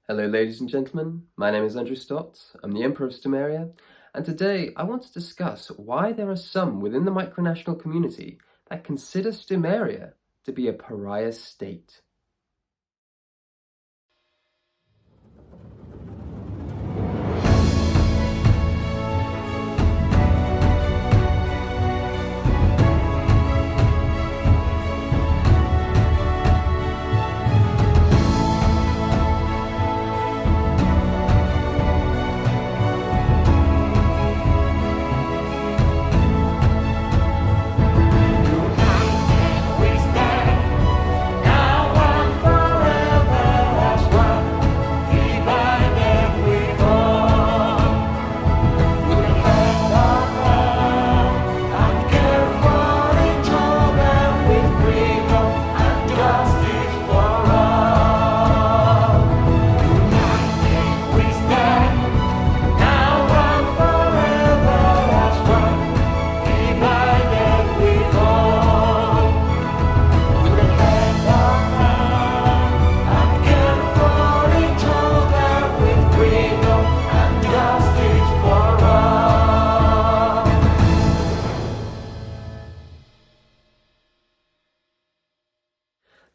Hello ladies and gentlemen, my name is Andrew Stott, I'm the Emperor of Stomaria, and today I want to discuss why there are some within the Micronational community that consider Stomaria to be a pariah state.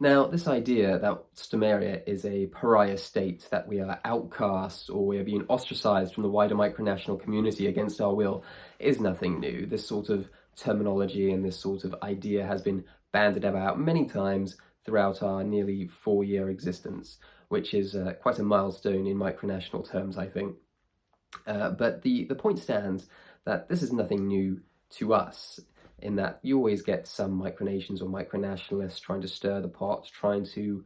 Now, this idea that Stomaria is a pariah state, that we are outcasts or we are being ostracized from the wider micronational community against our will, is nothing new. This sort of terminology and this sort of idea has been bandied about many times throughout our nearly 4-year existence, which is quite a milestone in micronational terms, I think. But the point stands that this is nothing new to us, in that you always get some micronations or micronationalists trying to stir the pot, trying to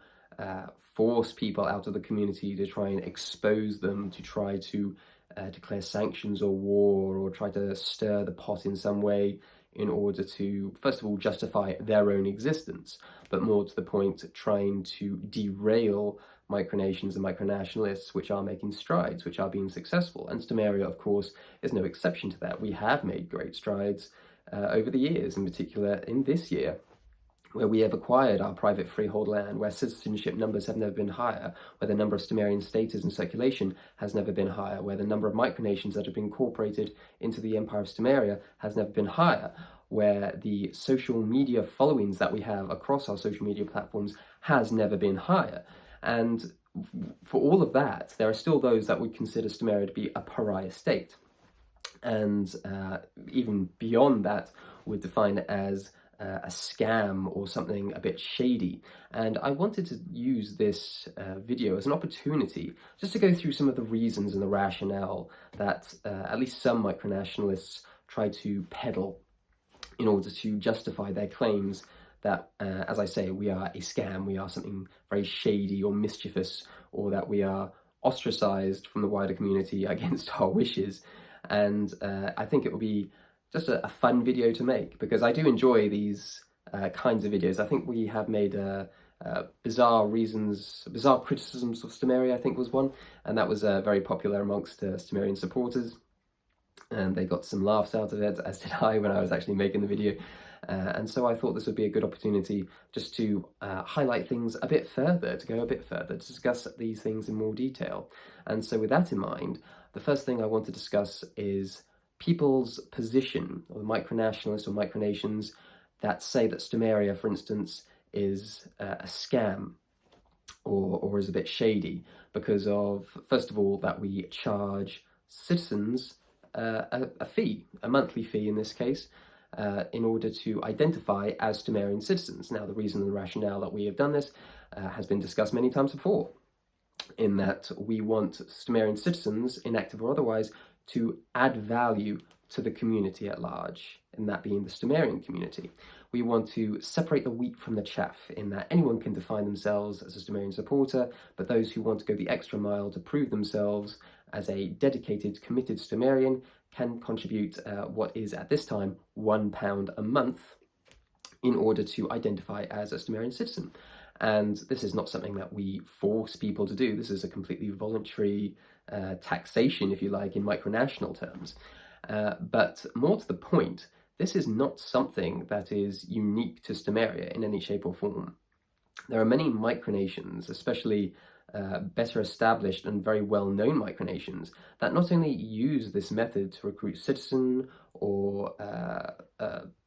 force people out of the community, to try and expose them, to try to declare sanctions or war, or try to stir the pot in some way in order to, first of all, justify their own existence, but more to the point, trying to derail micronations and micronationalists which are making strides, which are being successful. And Stomaria, of course, is no exception to that. We have made great strides over the years, in particular in this year, where we have acquired our private freehold land, where citizenship numbers have never been higher, where the number of Stomarian status in circulation has never been higher, where the number of micronations that have been incorporated into the Empire of Stomaria has never been higher, where the social media followings that we have across our social media platforms has never been higher. And for all of that, there are still those that would consider Stomaria to be a pariah state. And even beyond that, would define it as a scam or something a bit shady. And I wanted to use this video as an opportunity just to go through some of the reasons and the rationale that at least some micronationalists try to peddle in order to justify their claims that, as I say, we are a scam, we are something very shady or mischievous, or that we are ostracized from the wider community against our wishes. And I think it will be just a fun video to make, because I do enjoy these kinds of videos. I think we have made bizarre criticisms of Stomaria, I think was one, and that was very popular amongst Stomarian supporters, and they got some laughs out of it, as did I when I was actually making the video. And so I thought this would be a good opportunity just to highlight things a bit further, to go a bit further, to discuss these things in more detail. And so with that in mind, the first thing I want to discuss is people's position, or the micronationalists or micronations that say that Stomaria, for instance, is a scam or is a bit shady because of, first of all, that we charge citizens a fee, a monthly fee in this case, in order to identify as Stomarian citizens. Now, the reason and the rationale that we have done this has been discussed many times before, in that we want Stomarian citizens, inactive or otherwise, to add value to the community at large, and that being the Stomarian community. We want to separate the wheat from the chaff, in that anyone can define themselves as a Stomarian supporter, but those who want to go the extra mile to prove themselves as a dedicated, committed Stomarian can contribute what is at this time £1 a month in order to identify as a Stomarian citizen. And this is not something that we force people to do. This is a completely voluntary taxation, if you like, in micronational terms. But more to the point, this is not something that is unique to Stomaria in any shape or form. There are many micronations, especially better established and very well-known micronations that not only use this method to recruit citizen or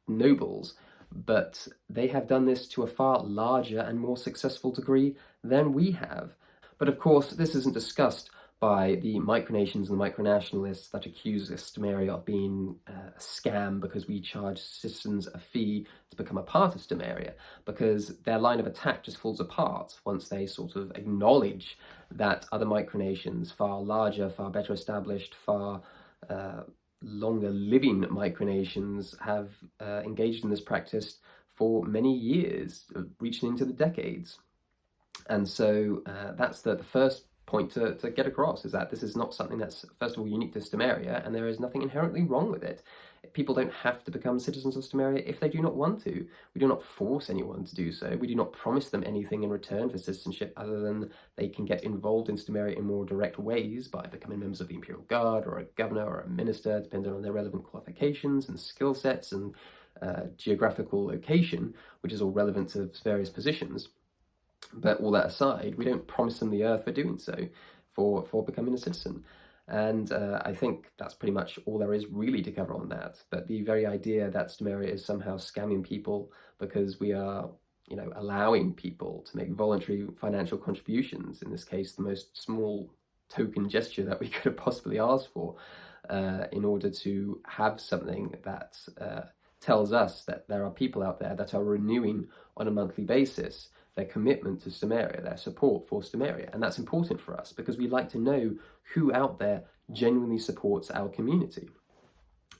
nobles, but they have done this to a far larger and more successful degree than we have. But of course, this isn't discussed by the Micronations and the Micronationalists that accuse Stomaria of being a scam because we charge citizens a fee to become a part of Stomaria, because their line of attack just falls apart once they sort of acknowledge that other Micronations, far larger, far better established, far longer living Micronations, have engaged in this practice for many years, reaching into the decades. And so that's the first point to get across, is that this is not something that's, first of all, unique to Stomaria, and there is nothing inherently wrong with it. People don't have to become citizens of Stomaria if they do not want to. We do not force anyone to do so. We do not promise them anything in return for citizenship other than they can get involved in Stomaria in more direct ways by becoming members of the Imperial Guard or a governor or a minister, depending on their relevant qualifications and skill sets and geographical location, which is all relevant to various positions. But all that aside, we don't promise them the earth for doing so, for becoming a citizen. And I think that's pretty much all there is really to cover on that. But the very idea that Stomaria is somehow scamming people because we are, allowing people to make voluntary financial contributions, in this case, the most small token gesture that we could have possibly asked for, in order to have something that tells us that there are people out there that are renewing on a monthly basis their commitment to Stomaria, their support for Stomaria. And that's important for us because we like to know who out there genuinely supports our community.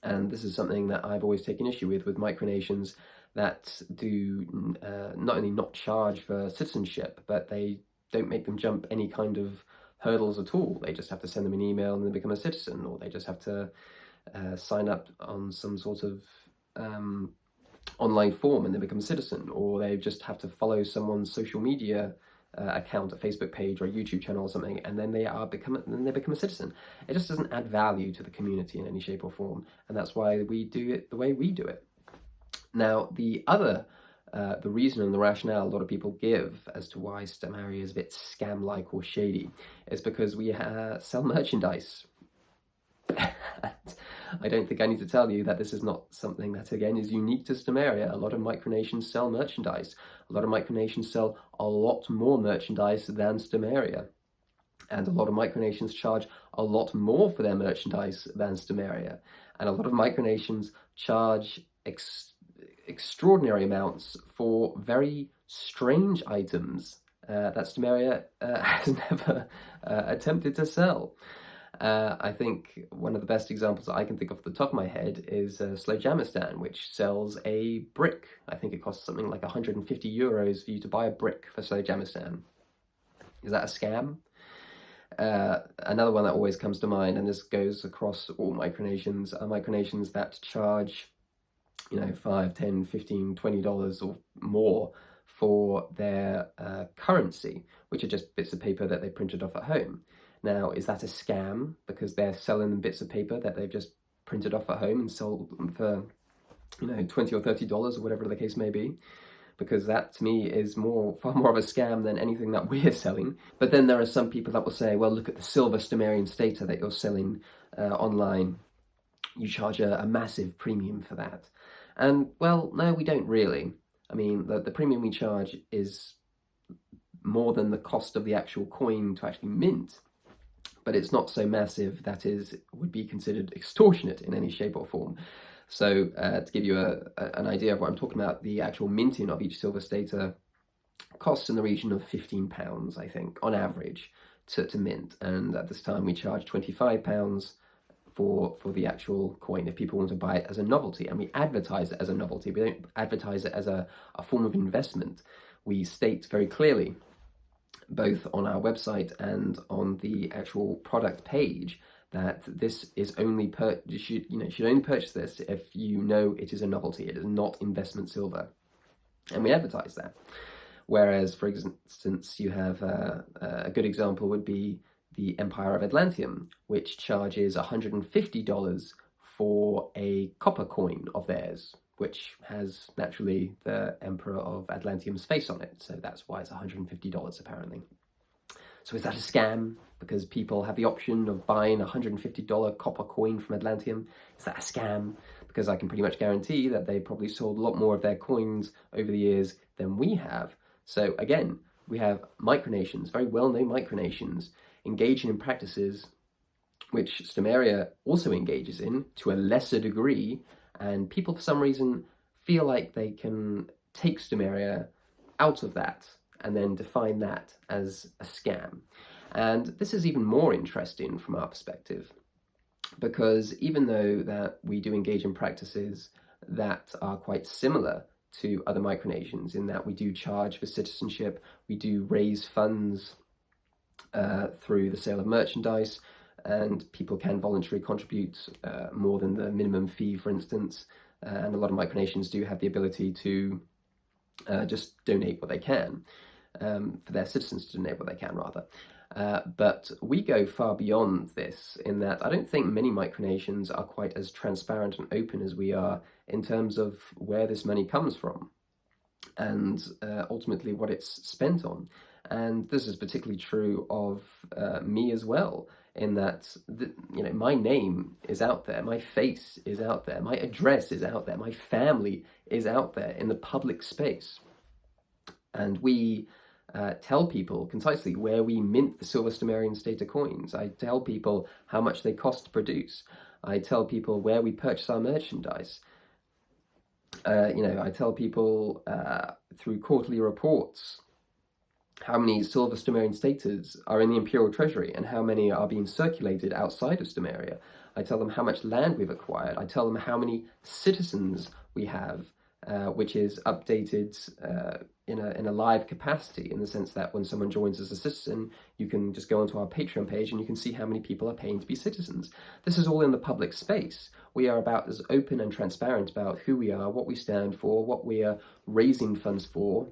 And this is something that I've always taken issue with Micronations that do not only not charge for citizenship, but they don't make them jump any kind of hurdles at all. They just have to send them an email and then become a citizen, or they just have to sign up on some sort of online form and then become a citizen, or they just have to follow someone's social media account, a Facebook page or a YouTube channel or something, and then they become a citizen. It just doesn't add value to the community in any shape or form, and that's why we do it the way we do it. Now, the reason and the rationale a lot of people give as to why Stomaria is a bit scam-like or shady is because we sell merchandise. I don't think I need to tell you that this is not something that, again, is unique to Stomaria. A lot of Micronations sell merchandise. A lot of Micronations sell a lot more merchandise than Stomaria. And a lot of Micronations charge a lot more for their merchandise than Stomaria. And a lot of Micronations charge extraordinary amounts for very strange items that Stomaria has never attempted to sell. I think one of the best examples that I can think of off the top of my head is Slowjamastan, which sells a brick. I think it costs something like 150 euros for you to buy a brick for Slowjamastan. Is that a scam? Another one that always comes to mind, and this goes across all Micronations, are Micronations that charge, $5, $10, $15, $20 or more for their currency, which are just bits of paper that they printed off at home. Now, is that a scam because they're selling them bits of paper that they've just printed off at home and sold them for, $20 or $30 or whatever the case may be? Because that, to me, is far more of a scam than anything that we're selling. But then there are some people that will say, well, look at the silver Stomarian stater that you're selling online. You charge a massive premium for that. And, well, no, we don't really. I mean, the premium we charge is more than the cost of the actual coin to actually mint. But it's not so massive that would be considered extortionate in any shape or form. So to give you an idea of what I'm talking about, the actual minting of each silver stater costs in the region of £15, I think, on average, to mint. And at this time, we charge £25 for the actual coin if people want to buy it as a novelty. And we advertise it as a novelty. We don't advertise it as a form of investment. We state very clearly, both on our website and on the actual product page, that this is only you should only purchase this if you know it is a novelty. It is not investment silver, and we advertise that. Whereas, for instance, you have a good example would be the Empire of Atlantium, which charges $150 for a copper coin of theirs, which has naturally the Emperor of Atlantium's face on it. So that's why it's $150 apparently. So is that a scam? Because people have the option of buying a $150 copper coin from Atlantium. Is that a scam? Because I can pretty much guarantee that they probably sold a lot more of their coins over the years than we have. So again, we have micronations, very well-known micronations, engaging in practices which Stomaria also engages in to a lesser degree, and people for some reason feel like they can take Stomaria out of that and then define that as a scam. And this is even more interesting from our perspective, because even though that we do engage in practices that are quite similar to other micronations, in that we do charge for citizenship, we do raise funds through the sale of merchandise, and people can voluntarily contribute more than the minimum fee, for instance, and a lot of micronations do have the ability to just donate what they can, for their citizens to donate what they can, rather. But we go far beyond this, in that I don't think many micronations are quite as transparent and open as we are in terms of where this money comes from and ultimately what it's spent on. And this is particularly true of me as well, in that my name is out there, my face is out there, my address is out there, my family is out there in the public space. And we tell people concisely where we mint the silver Stomarian stater coins. I tell people how much they cost to produce. I tell people where we purchase our merchandise. I tell people through quarterly reports how many silver Stomarian staters are in the Imperial Treasury and how many are being circulated outside of Stomaria. I tell them how much land we've acquired. I tell them how many citizens we have, which is updated in a live capacity, in the sense that when someone joins as a citizen, you can just go onto our Patreon page and you can see how many people are paying to be citizens. This is all in the public space. We are about as open and transparent about who we are, what we stand for, what we are raising funds for,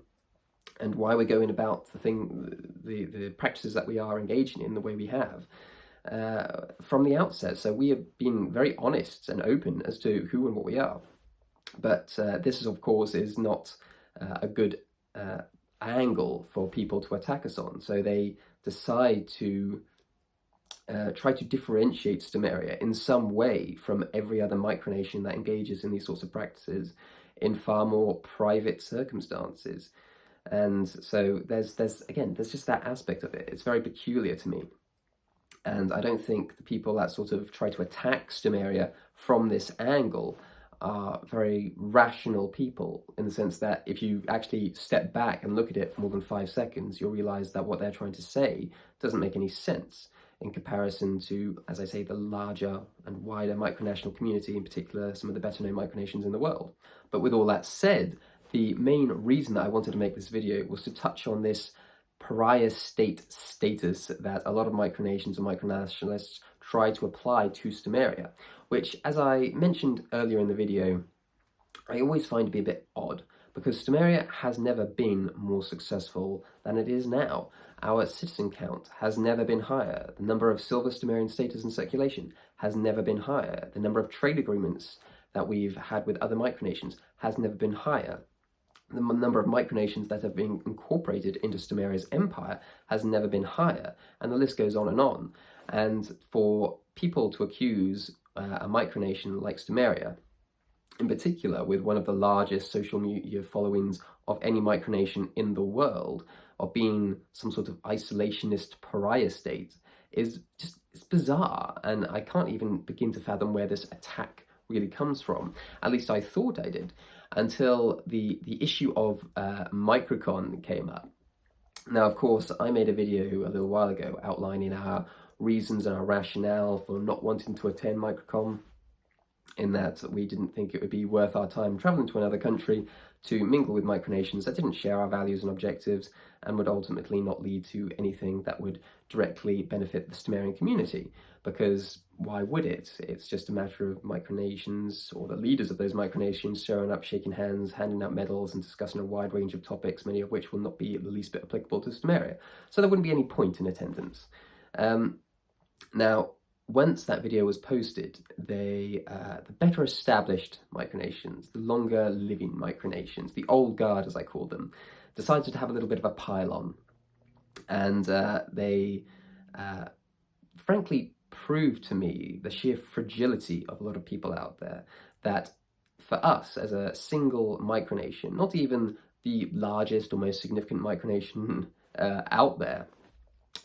and why we're going about the practices that we are engaging in the way we have from the outset. So we have been very honest and open as to who and what we are. But this, of course, is not a good angle for people to attack us on. So they decide to try to differentiate Stomaria in some way from every other micronation that engages in these sorts of practices in far more private circumstances. And so there's just that aspect of it. It's very peculiar to me. And I don't think the people that sort of try to attack Stomaria from this angle are very rational people, in the sense that if you actually step back and look at it for more than 5 seconds, you'll realize that what they're trying to say doesn't make any sense in comparison to, as I say, the larger and wider micronational community, in particular some of the better known micronations in the world. But with all that said, the main reason that I wanted to make this video was to touch on this pariah state status that a lot of micronations and micronationalists try to apply to Stomaria, which, as I mentioned earlier in the video, I always find to be a bit odd, because Stomaria has never been more successful than it is now. Our citizen count has never been higher. The number of silver Stomarian staters in circulation has never been higher. The number of trade agreements that we've had with other micronations has never been higher. The number of micronations that have been incorporated into Stomaria's empire has never been higher, and the list goes on. And for people to accuse a micronation like Stomaria, in particular with one of the largest social media followings of any micronation in the world, of being some sort of isolationist pariah state, it's bizarre, and I can't even begin to fathom where this attack really comes from. At least I thought I did, until the issue of MicroCon came up. Now, of course, I made a video a little while ago outlining our reasons and our rationale for not wanting to attend MicroCon, in that we didn't think it would be worth our time traveling to another country to mingle with micronations that didn't share our values and objectives and would ultimately not lead to anything that would directly benefit the Stomarian community. Because why would it? It's just a matter of micronations, or the leaders of those micronations, showing up, shaking hands, handing out medals, and discussing a wide range of topics, many of which will not be the least bit applicable to Stomaria. So there wouldn't be any point in attendance. Now, once that video was posted, the better established micronations, the longer living micronations, the old guard as I call them, decided to have a little bit of a pile-on. And they frankly proved to me the sheer fragility of a lot of people out there, that for us as a single micronation, not even the largest or most significant micronation out there,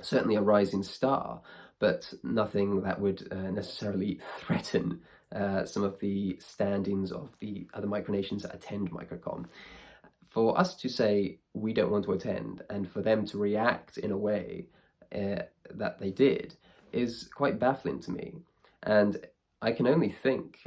certainly a rising star, but nothing that would necessarily threaten some of the standings of the other micronations that attend MicroCon. For us to say we don't want to attend, and for them to react in a way that they did, is quite baffling to me. And I can only think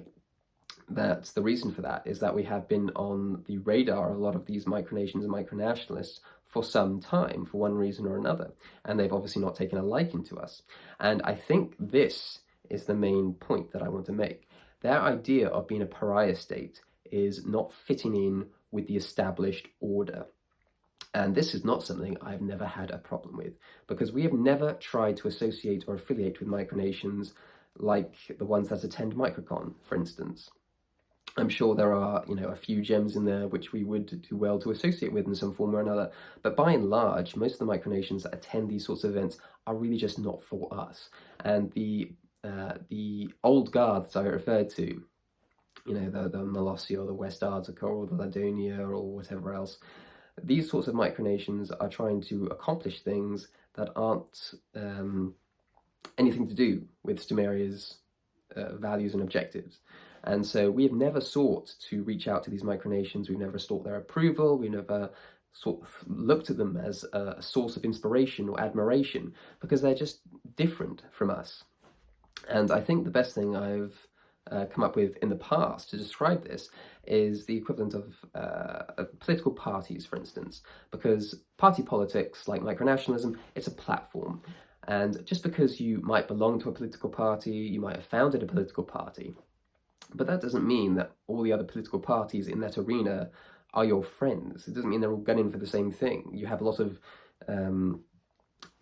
that the reason for that is that we have been on the radar of a lot of these micronations and micronationalists for some time, for one reason or another, and they've obviously not taken a liking to us. And I think this is the main point that I want to make. Their idea of being a pariah state is not fitting in with the established order. And this is not something I've never had a problem with, because we have never tried to associate or affiliate with micronations like the ones that attend MicroCon, for instance. I'm sure there are, a few gems in there which we would do well to associate with in some form or another, but by and large, most of the micronations that attend these sorts of events are really just not for us. And the old guard that I referred to, the Molossia or the Westarctica or the Ladonia or whatever else, these sorts of micronations are trying to accomplish things that aren't anything to do with Stomaria's values and objectives. And so we have never sought to reach out to these micronations. We've never sought their approval. We never sort of looked at them as a source of inspiration or admiration, because they're just different from us. And I think the best thing I've come up with in the past to describe this is the equivalent of political parties, for instance, because party politics, like micronationalism, it's a platform. And just because you might belong to a political party, you might have founded a political party, but that doesn't mean that all the other political parties in that arena are your friends. It doesn't mean they're all gunning for the same thing. You have a lot of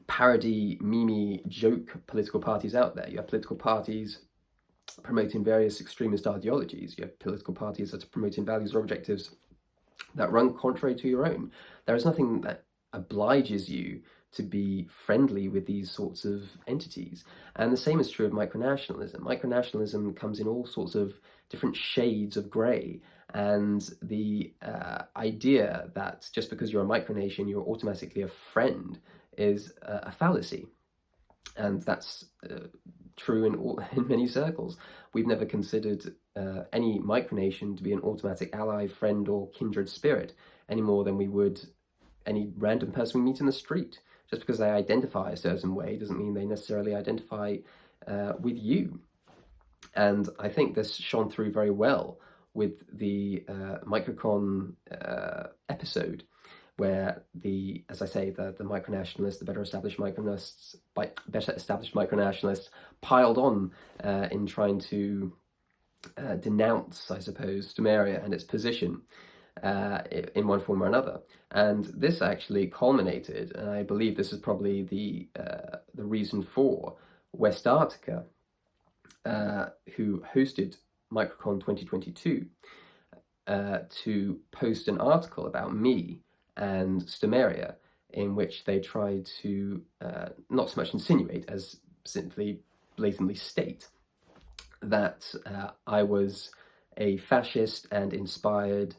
parody, meme, joke political parties out there. You have political parties promoting various extremist ideologies. You have political parties that are promoting values or objectives that run contrary to your own. There is nothing that obliges you to be friendly with these sorts of entities. And the same is true of micronationalism. Micronationalism comes in all sorts of different shades of grey, and the idea that just because you're a micronation, you're automatically a friend is a fallacy. And that's true in many circles. We've never considered any micronation to be an automatic ally, friend, or kindred spirit, any more than we would any random person we meet in the street. Just because they identify a certain way doesn't mean they necessarily identify with you. And I think this shone through very well with the MicroCon episode, where as I say, the micronationalists, the better established micronationalists piled on in trying to denounce, I suppose, Stomaria and its position in one form or another. And this actually culminated, and I believe this is probably the reason for Westarctica, who hosted MicroCon 2022, to post an article about me and Stomaria, in which they tried to not so much insinuate as simply blatantly state that I was a fascist and inspired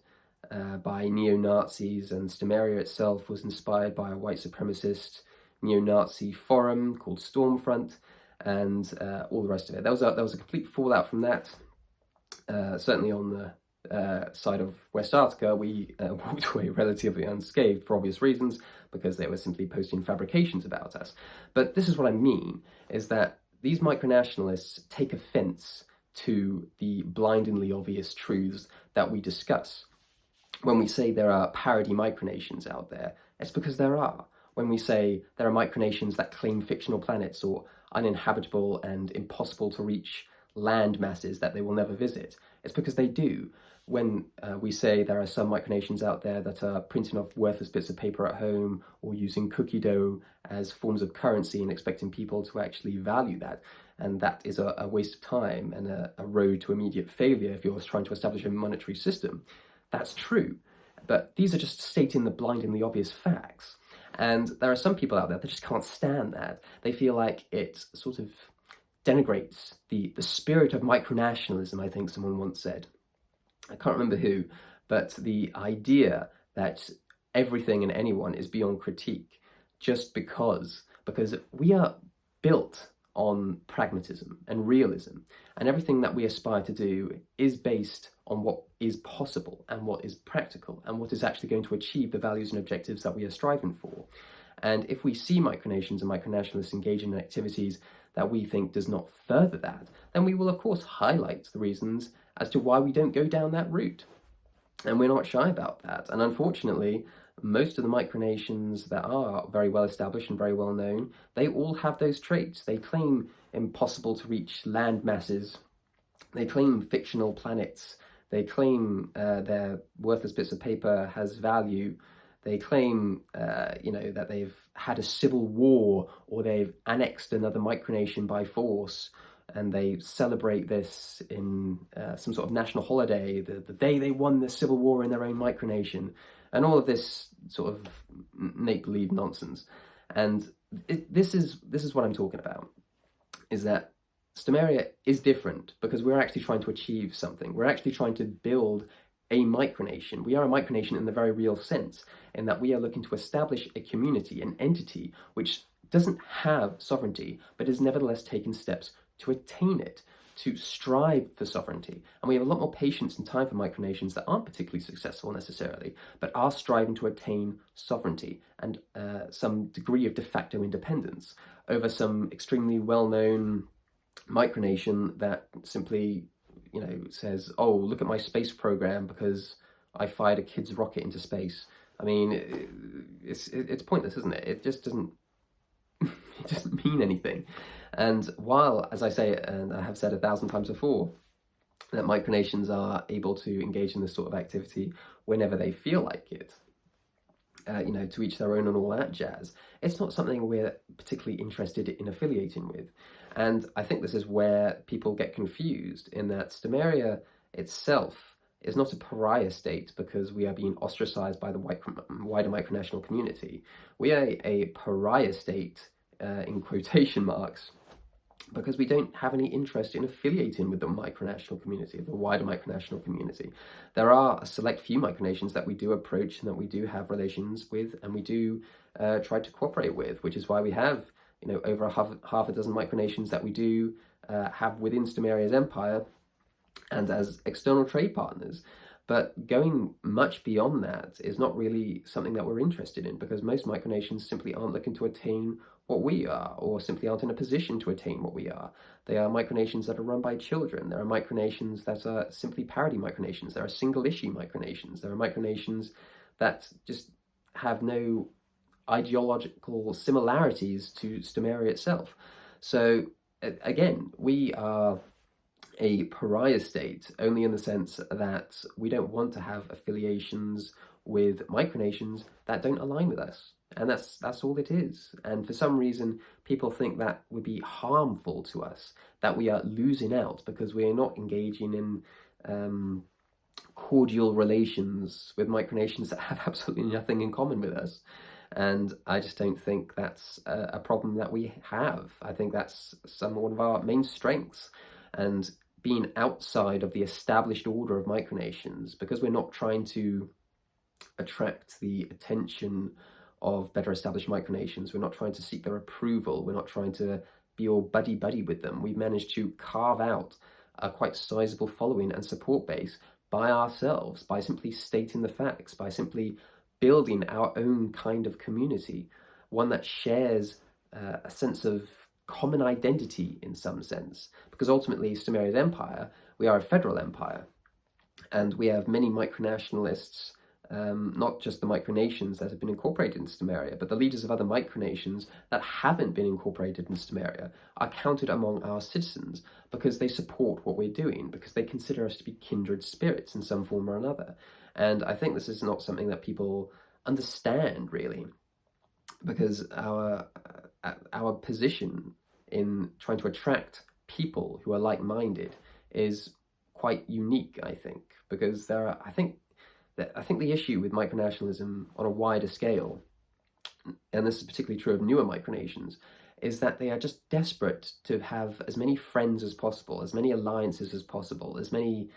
by neo-Nazis, and Stomaria itself was inspired by a white supremacist neo-Nazi forum called Stormfront, and all the rest of it. There was a complete fallout from that. Certainly on the side of Westarctica, we walked away relatively unscathed for obvious reasons, because they were simply posting fabrications about us. But this is what I mean, is that these micronationalists take offense to the blindingly obvious truths that we discuss. When we say there are parody micronations out there, it's because there are. When we say there are micronations that claim fictional planets or uninhabitable and impossible to reach land masses that they will never visit, it's because they do. When we say there are some micronations out there that are printing off worthless bits of paper at home or using cookie dough as forms of currency and expecting people to actually value that, and that is a waste of time and a road to immediate failure if you're trying to establish a monetary system, that's true. But these are just stating the blindingly obvious facts. And there are some people out there that just can't stand that. They feel like it sort of denigrates the spirit of micronationalism, I think someone once said. I can't remember who, but the idea that everything and anyone is beyond critique just because we are built on pragmatism and realism, and everything that we aspire to do is based on what is possible and what is practical and what is actually going to achieve the values and objectives that we are striving for. And if we see micronations and micronationalists engaging in activities that we think does not further that, then we will of course highlight the reasons as to why we don't go down that route. And we're not shy about that. And unfortunately, most of the micronations that are very well established and very well known, they all have those traits. They claim impossible to reach land masses. They claim fictional planets. They claim their worthless bits of paper has value. They claim, that they've had a civil war or they've annexed another micronation by force, and they celebrate this in some sort of national holiday, the day they won the civil war in their own micronation, and all of this sort of make-believe nonsense. And this is what I'm talking about, is that Stomaria is different because we're actually trying to achieve something. We're actually trying to build a micronation. We are a micronation in the very real sense, in that we are looking to establish a community, an entity, which doesn't have sovereignty, but has nevertheless taken steps to attain it, to strive for sovereignty. And we have a lot more patience and time for micronations that aren't particularly successful necessarily, but are striving to attain sovereignty and some degree of de facto independence over some extremely well-known micronation that simply, says, oh, look at my space program because I fired a kid's rocket into space. I mean, it's pointless, isn't it? It just doesn't it doesn't mean anything. And while, as I say, and I have said 1,000 times before, that micronations are able to engage in this sort of activity whenever they feel like it, to each their own and all that jazz, it's not something we're particularly interested in affiliating with. And I think this is where people get confused, in that Stomaria itself is not a pariah state because we are being ostracized by the wider micronational community. We are a pariah state, in quotation marks, because we don't have any interest in affiliating with the micronational community, the wider micronational community. There are a select few micronations that we do approach and that we do have relations with, and we do try to cooperate with, which is why we have, over half a dozen micronations that we do have within Stomaria's empire and as external trade partners. But going much beyond that is not really something that we're interested in, because most micronations simply aren't looking to attain what we are, or simply aren't in a position to attain what we are. They are micronations that are run by children. There are micronations that are simply parody micronations. There are single-issue micronations. There are micronations that just have no ideological similarities to Stomaria itself. So, again, we are a pariah state only in the sense that we don't want to have affiliations with micronations that don't align with us. And that's all it is. And for some reason, people think that would be harmful to us, that we are losing out because we are not engaging in cordial relations with micronations that have absolutely nothing in common with us. And I just don't think that's a problem that we have. I think that's one of our main strengths. And being outside of the established order of micronations, because we're not trying to attract the attention of better established micronations, we're not trying to seek their approval, we're not trying to be all buddy-buddy with them, we've managed to carve out a quite sizable following and support base by ourselves, by simply stating the facts, by simply building our own kind of community, one that shares a sense of common identity in some sense. Because ultimately, Stomaria's empire, we are a federal empire, and we have many micronationalists, not just the micronations that have been incorporated in Stomaria, but the leaders of other micronations that haven't been incorporated in Stomaria are counted among our citizens because they support what we're doing, because they consider us to be kindred spirits in some form or another. And I think this is not something that people understand, really, because our position in trying to attract people who are like-minded is quite unique, I think, because I think the issue with micronationalism on a wider scale and this is particularly true of newer micronations, is that they are just desperate to have as many friends as possible, as many alliances as possible, as many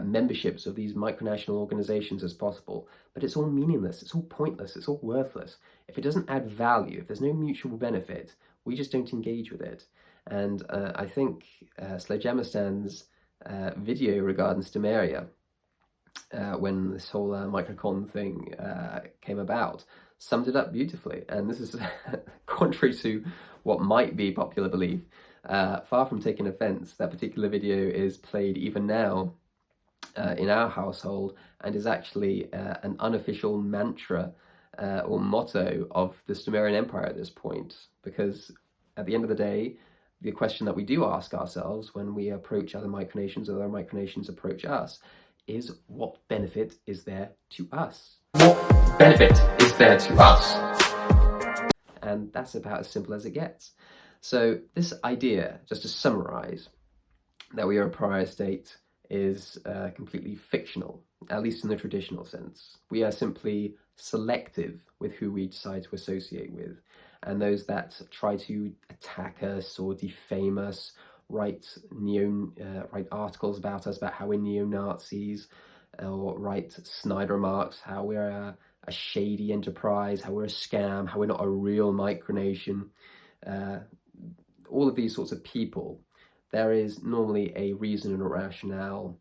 memberships of these micronational organizations as possible. But it's all meaningless, it's all pointless, it's all worthless. If it doesn't add value, if there's no mutual benefit, we just don't engage with it. And I think Slowjamastan's video regarding Stomaria, when this whole MicroCon thing came about, summed it up beautifully. And this is contrary to what might be popular belief. Far from taking offense, that particular video is played even now in our household and is actually an unofficial mantra or motto of the Stomarian Empire at this point. Because at the end of the day, the question that we do ask ourselves when we approach other micronations or other micronations approach us is, what benefit is there to us? What benefit is there to us? And that's about as simple as it gets. So this idea, just to summarize, that we are a pariah state is completely fictional, at least in the traditional sense. We are simply selective with who we decide to associate with, and those that try to attack us or defame us, write articles about us, about how we're neo-Nazis, or write snide remarks, how we're a shady enterprise, how we're a scam, how we're not a real micronation. All of these sorts of people, there is normally a reason and a rationale,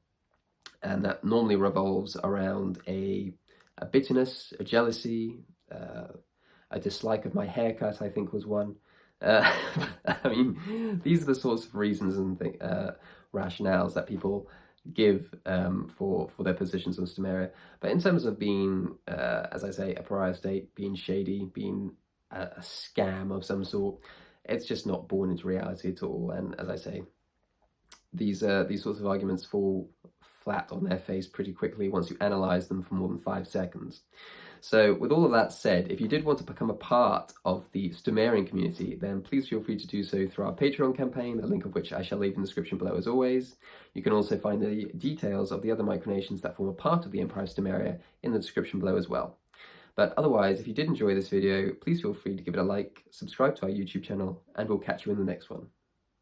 and that normally revolves around a bitterness, a jealousy, a dislike of my haircut, I think was one. I mean, these are the sorts of reasons and rationales that people give for their positions on Stomaria. But in terms of being, as I say, a pariah state, being shady, being a scam of some sort, it's just not born into reality at all. And as I say, these sorts of arguments fall flat on their face pretty quickly once you analyze them for more than 5 seconds. So with all of that said, if you did want to become a part of the Stomarian community, then please feel free to do so through our Patreon campaign, the link of which I shall leave in the description below as always. You can also find the details of the other micronations that form a part of the Empire of Stomaria in the description below as well. But otherwise, if you did enjoy this video, please feel free to give it a like, subscribe to our YouTube channel, and we'll catch you in the next one.